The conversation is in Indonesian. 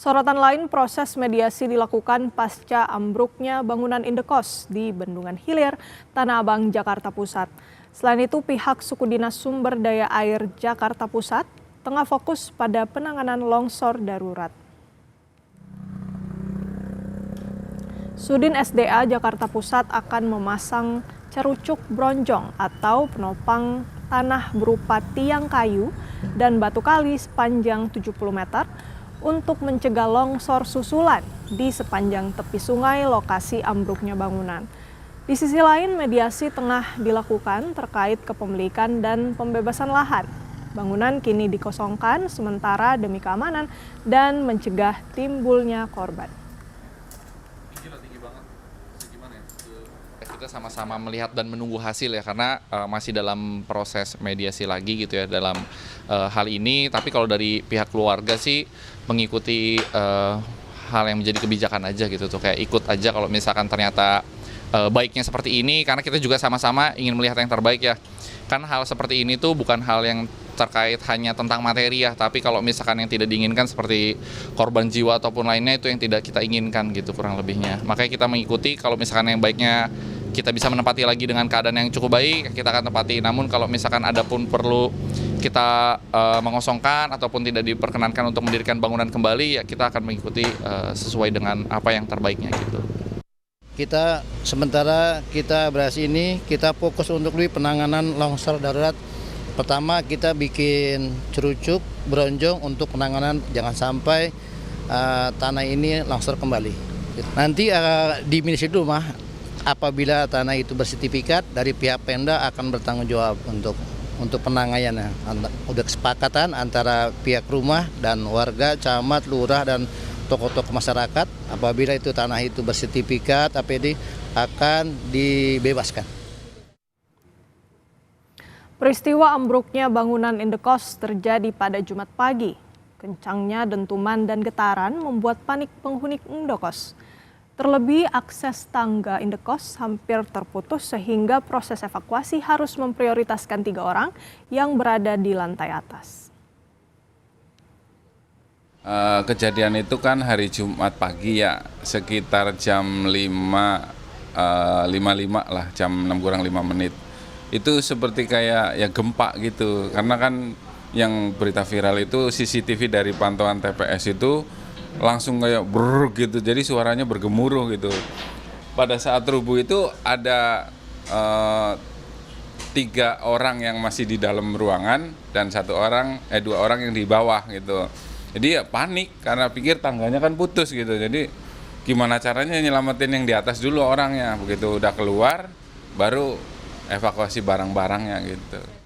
Sorotan lain, proses mediasi dilakukan pasca ambruknya bangunan indekos di Bendungan Hilir, Tanah Abang, Jakarta Pusat. Selain itu, pihak Suku Dinas Sumber Daya Air Jakarta Pusat tengah fokus pada penanganan longsor darurat. Sudin SDA Jakarta Pusat akan memasang cerucuk bronjong atau penopang tanah berupa tiang kayu dan batu kali sepanjang 70 meter untuk mencegah longsor susulan di sepanjang tepi sungai lokasi ambruknya bangunan. Di sisi lain, mediasi tengah dilakukan terkait kepemilikan dan pembebasan lahan. Bangunan kini dikosongkan sementara demi keamanan dan mencegah timbulnya korban. Kita sama-sama melihat dan menunggu hasil ya, karena masih dalam proses mediasi lagi gitu ya dalam hal ini. Tapi kalau dari pihak keluarga sih mengikuti hal yang menjadi kebijakan aja gitu tuh, kayak ikut aja kalau misalkan ternyata baiknya seperti ini, karena kita juga sama-sama ingin melihat yang terbaik ya. Kan hal seperti ini tuh bukan hal yang terkait hanya tentang materi ya, tapi kalau misalkan yang tidak diinginkan seperti korban jiwa ataupun lainnya, itu yang tidak kita inginkan gitu kurang lebihnya. Makanya kita mengikuti, kalau misalkan yang baiknya kita bisa menempati lagi dengan keadaan yang cukup baik, kita akan tempati. Namun kalau misalkan ada pun perlu kita mengosongkan ataupun tidak diperkenankan untuk mendirikan bangunan kembali, ya kita akan mengikuti sesuai dengan apa yang terbaiknya gitu. Sementara kita beras ini, kita fokus untuk penanganan longsor darurat. Pertama, kita bikin cerucuk bronjong untuk penanganan jangan sampai tanah ini longsor kembali. Nanti di Ministri Rumah, apabila tanah itu bersertifikat, dari pihak Pemda akan bertanggung jawab untuk penanganannya. Udah kesepakatan antara pihak rumah dan warga, camat, lurah dan tokoh-tokoh masyarakat. Apabila itu tanah itu bersertifikat APD akan dibebaskan. Peristiwa ambruknya bangunan indekos terjadi pada Jumat pagi. Kencangnya dentuman dan getaran membuat panik penghuni indekos. Terlebih akses tangga indekos hampir terputus sehingga proses evakuasi harus memprioritaskan 3 orang yang berada di lantai atas. Kejadian itu kan hari Jumat pagi ya, sekitar jam 5.55 lah, jam 6:05. Itu seperti kayak ya gempa gitu, karena kan yang berita viral itu CCTV dari pantauan TPS itu langsung kayak brrr gitu, jadi suaranya bergemuruh gitu. Pada saat rubuh itu ada 3 orang yang masih di dalam ruangan dan 2 orang yang di bawah gitu. Jadi ya panik karena pikir tangganya kan putus gitu. Jadi gimana caranya nyelamatin yang di atas dulu orangnya. Begitu udah keluar baru evakuasi barang-barangnya gitu.